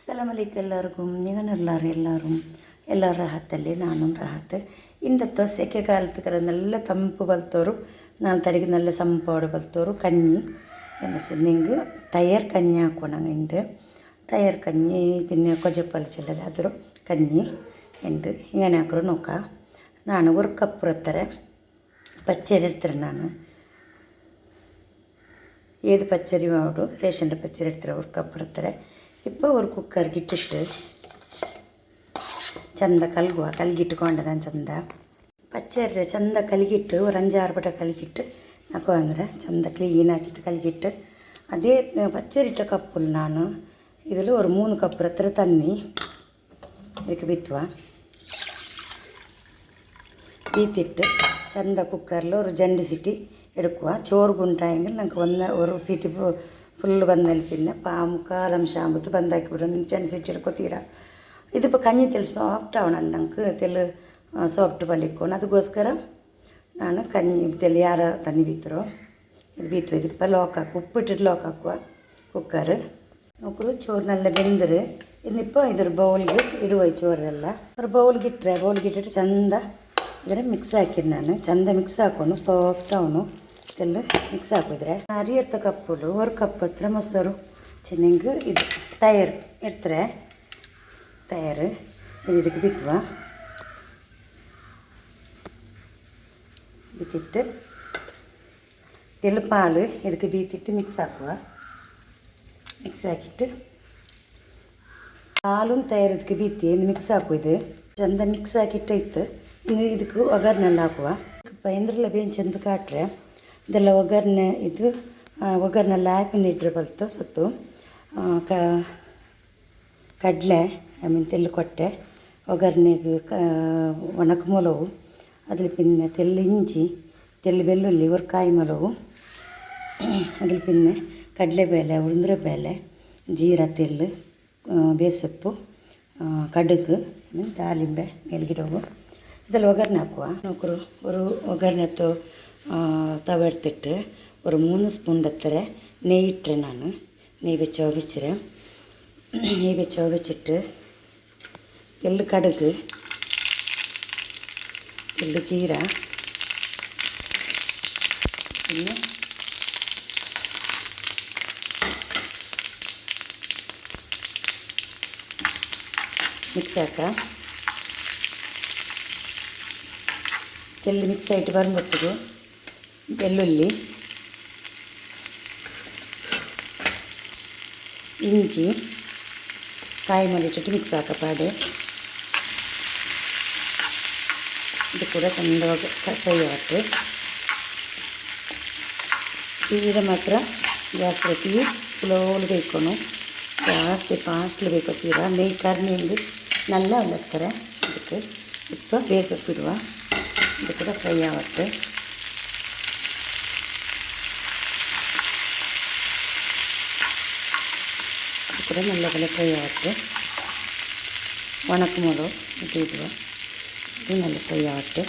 അസ്സലാമലൈക്കും എല്ലാവർക്കും എല്ലാവരും റാഹത്തല്ലേ നാനും റാഹത്ത് ഇന്നത്തെ സെക്കക്കാലത്ത് നല്ല തണുപ്പ് ಬಲ್ತೋರು ನಾನು ತಡೆಗೆ നല്ല ಸಂಪೋಡು ಬಲ್ತೋರು കഞ്ഞി എന്ന് വെച്ചിട്ടുണ്ടെങ്കിൽ തയ്യാർ കഞ്ഞി ആക്കണം ഉണ്ട് തയ്യാർ കഞ്ഞി പിന്നെ കൊജപ്പലിച്ചല്ല അതൊരു കഞ്ഞി ഉണ്ട് ഇങ്ങനെ ആക്കണം നോക്കാം ನಾನು ഒരു ಕಪ್ ಎತ್ತಾರೆ പച്ചരി എടുത്തിട്ട് ನಾನು ഏത് പച്ചരി മാവോടും റേഷൻ്റെ പച്ചരി എടുത്തിട്ട് ഒരു കപ്പ് എടുത്തിട്ട് ഇപ്പോൾ ഒരു കുക്കർക്ക് ഇട്ടിട്ട് ಚಂದ ಕಲ್ಗಿಟ್ಟುಕೊಂಡದ ಚಂದ ಪಚ್ಚರಿ ಚಂದ ಕಲ್ಗಿಟ್ಟು ഒരു 5-6 ಪಟ ಕಲ್ಗಿಟ್ಟು ನಾಕು ಅಂದರೆ ಚಂದ ಕ್ಲೀನಾಕಿಟ್ಟು ಕಲ್ಗಿಟ್ಟು ಅದೇ ಪಚ್ಚರಿಟ್ಟ ಕಪ್ಪಲ್ಲಿ ನಾನು ಇದರಲ್ಲಿ ഒരു 3 ಕಪ್ ಹತ್ರ ತನ್ನಿ ಇದಕ್ಕೆ ബീത്തിട്ട് ചന്ത കുക്കറിൽ ഒരു 2 സീറ്റി എടുക്കുക ചോറ് ഗുണ്ടായെങ്കിൽ നമുക്ക് ഒരു സീറ്റി ഫുള്ള് ಬಂದಲ್ಲಿ പിന്നെ മുക്കാലംಶ ആകുമ്പോൾ ಬಂದಾಕಿ ಬಿಡು 2 ಸೀಟಿ എടുക്കೋ ತೀರಾ ഇതിപ്പോൾ കഞ്ഞി തെല്ല് സോഫ്റ്റ് ആവണമല്ലോ നമുക്ക് തെല്ല് സോഫ്റ്റ് പല്ലിക്കണം ಅದಕ್ಕೋಸ್ಕರ ನಾನು ಕഞ്ഞಿ ತೆಲ್ಲಿ ಯಾರು ತನ್ನಿ ಬೀತರೋ ಇದು ಬೀತು ഇതിപ്പോൾ ലോക്കാക്കും ഉപ്പിട്ടിട്ട് ലോക്കാക്കുക കുക്കർ നോക്കൂ ചോറ് നല്ല ಬೆಂದರೆ ഇന്നിപ്പോൾ ഇതൊരു ബൗളിൽ ഇടുക ചോറെಲ್ಲ ഒരു ബൗളിಗೆ ಇಟ್ಟಿಟ್ಟು ಚಂದ ಇದರ ಮಿಕ್ಸ್ ಹಾಕಿದ್ದು ನಾನು ಚಂದ ಮಿಕ್ಸ್ ಹಾಕೊಂಡು ಸಾಫ್ಟ್ ಅವನು ಇದೆಲ್ಲ ಮಿಕ್ಸ್ ಹಾಕಿದ್ರೆ ಅರಿ ಇರ್ತ ಕಪ್ಪುಡು ஒரு ಕಪ್ ಹತ್ರ ಮೊಸರು ಚೆನ್ನಾಗಿ ಇದು ತಯಾರು ಇರ್ತಾರೆ ತಯಾರು ಇದಕ್ಕೆ ಬಿತ್ತಿಟ್ಟು ತೆಲು ಪಾಲು ಇದಕ್ಕೆ ಬೀತಿಟ್ಟು ಮಿಕ್ಸ್ ಹಾಕುವ ಮಿಕ್ಸ್ ಹಾಕಿಟ್ಟು ಹಾಲು ತಯಾರು ಇದಕ್ಕೆ ಬೀತಿ ಮಿಕ್ಸ್ ಹಾಕು ಇದು ಚಂದ ಮಿಕ್ಸ್ ಹಾಕಿಟ್ಟು ಇತ್ತು ಇನ್ನು ಇದಕ್ಕೆ ಒಗ್ಗರಣೆಲ್ಲ ಹಾಕುವ ಪೈಂದ್ರೆಲ್ಲ ಬೇನ್ ಚಂದ ಕಾಟ್ರೆ ಇದೆಲ್ಲ ಒಗ್ಗರಣೆ ಇದು ಒಗ್ಗರಣೆಲ್ಲ ಹಾಕಿಂದ ಇಟ್ಟರೆ ಬಲ್ತು ಸುತ್ತು ಕಡಲೆ ತೆಲ್ಲು ಕೊಟ್ಟೆ ಒಗ್ಗರಣೆಗೆ ಒಣಕ ಮೊಲವು ಅದ್ರ പിന്നെ ತೆಲ್ಲು ಇಂಚಿ ತೆಲ್ಲು ಬೆಳ್ಳುಳ್ಳಿ ஒரு ಕಾಯಿ ಮೊಲವು ಅದ್ರ പിന്നെ ಕಡಲೆಬೇಳೆ ಉಳುಂದ್ರಬೇಳೆ ಜೀರಾ ತೆಲ್ಲು ಬೇಸೊಪ್ಪು ಕಡುಗು ದಾಳಿಂಬೆ ಗೆಲ್ಗಿಡವು ಇದೆಲ್ಲ ಒಗ್ಗರಣೆ ಹಾಕುವ ನೋಕರು ഒരു ಒಗ್ಗರಣೆತ್ತು തവ എടുത്തിട്ട് ഒരു 3 സ്പൂൺ എത്ര നെയ്യ് ഇട്ടേ ನಾನು നെയ്യ് വെച്ചിട്ട് തെല്ല് കടുക് തെല്ല് ജീര പിന്നെ മിക്സ് ആക്കാം തെല്ല് മിക്സ് ആയിട്ട് വരുമ്പോഴത്തേക്ക് ಬೆಳ್ಳುಳ್ಳಿ ಇಂಚಿ ಕಾಯಿ ಮಾಡಿಟ್ಟಿಟ್ಟು ಮಿಕ್ಸ್ ಹಾಕಪಾಡೆ ಇದು ಕೂಡ ಚಂದವಾಗಿ ಫ್ರೈ ಆಗುತ್ತೆ ತೀರ ಮಾತ್ರ ಗ್ಯಾಸ್ ಪ್ರತಿ ಸ್ಲೋಲಿ ಬೇಯ್ಕೊನು ಜಾಸ್ತಿ ಫಾಸ್ಟ್ಲಿ ಬೇಕು ತೀರ ನೆಯ್ಯಿ ಕರ್ನಿಂದು ನಲ್ಲ ಒಳ್ಳೆತ್ತಾರೆ ಅದಕ್ಕೆ ಇಪ್ಪ ಬೇಸೊಪ್ಪಿಡುವ ಇದು ಕೂಡ ಫ್ರೈ ಆಗುತ್ತೆ ಕೂಡ നല്ല പോലെ ഫ്രൈ ആവട്ടെ ഉണക്കമുളക് ഇട്ടിടുക ഇത് നല്ല ഫ്രൈ ആവട്ടെ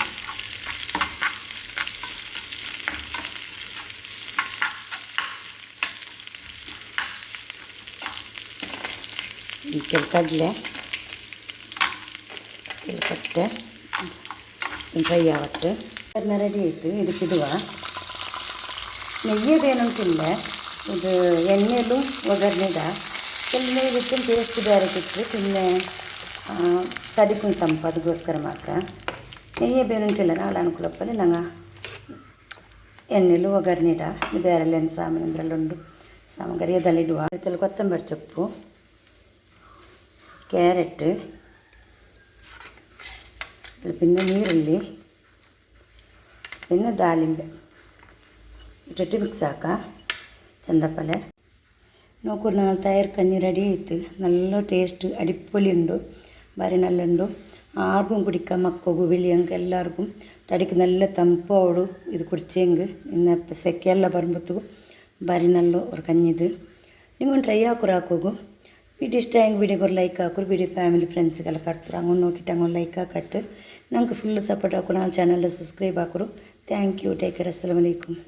കടല പട്ട ഫ്രೈ ആവട്ടെ ರೆಡಿ ಆಯಿತು ಇದಕ್ಕೆ ಇಡುವ ನೆಯ್ಯದೇನಂತಿಲ್ಲ ಇದು ಎಣ್ಣೆಯಲ್ಲೂ ಒಗ್ಗರಣೆದ ಎಣ್ಣೆ ಇದಕ್ಕೆ ಟೇಸ್ಟ್ ಬೇರೆ ಇಟ್ಟರೆ പിന്നെ ತಡಿಪಿನ ಸಂಪು ಅದಕ್ಕೋಸ್ಕರ ಮಾತ್ರ ನೆಯ್ಯೇ ಬೇನುಂಟಿಲ್ಲ ನಾಳೆ ಅನುಕೂಲಪ್ಪಲ್ಲಿ ನಂಗೆ ಎಣ್ಣೆಲು ಒಗ್ಗರಣೆ ಇಡ ಬೇರೆಲ್ಲ ಏನು ಸಾಮಾನು ಅಂದ್ರೆಲ್ಲ ಉಂಡು ಸಾಮಗ್ರಿ ಅದಲ್ಲಿಡುವ ಅದರಲ್ಲಿ ಕೊತ್ತಂಬರಿ ಸೊಪ್ಪು ಕ್ಯಾರೆಟ್ പിന്നെ ನೀರುಳ್ಳಿ പിന്നെ ದಾಳಿಂಬೆ ಇಟ್ಟಿಟ್ಟು ಮಿಕ್ಸ್ ಹಾಕ ಚಂದಪ್ಪಲೆ നോക്കൂ നമ്മൾ തയ്യാർ കഞ്ഞി റെഡി ആയിട്ട് നല്ല ടേസ്റ്റ് അടിപൊളിയുണ്ട് ഭാരി നല്ലുണ്ട് ആർക്കും കുടിക്കാം മക്കൾക്കും വലിയങ്ങൾക്ക് എല്ലാവർക്കും തടിക്ക് നല്ല തണുപ്പോടും ഇത് കുടിച്ചെങ്കിൽ ഇന്ന് സെക്കെല്ലാം പറയുമ്പോഴത്തേക്കും ಭಾರಿ നല്ല ഒരു കഞ്ഞി ഇത് നിങ്ങൾ ಟ್ರೈ ಹಾಕೋಗು വീഡിയോ ഇഷ്ടമായെങ്കിൽ വീഡിയോക്ക് ഒരു ലൈക്ക് ಹಾಕೋರು വീഡിയോ ಫ್ಯಾಮಿಲಿ ಫ್ರೆಂಡ್ಸ್ಗೆಲ್ಲ ಕಟ್ತಾರೆ ಹಂಗೆ ನೋಕಿಟ್ಟು ಹಂಗೆ ಲೈಕ್ ಹಾಕಟ್ಟು ನಂಗೆ ಫುಲ್ ಸಪೋರ್ಟ್ ಹಾಕೋರು ನನ್ನ ಚಾನಲ್ ಸಬ್ಸ್ಕ್ರೈಬ್ ಹಾಕೋರು ಥ್ಯಾಂಕ್ ಯು ಟೇಕ್ ಕೇರ್ ಅಸ್ಸಲಾಮು ಅಲೈಕುಮ್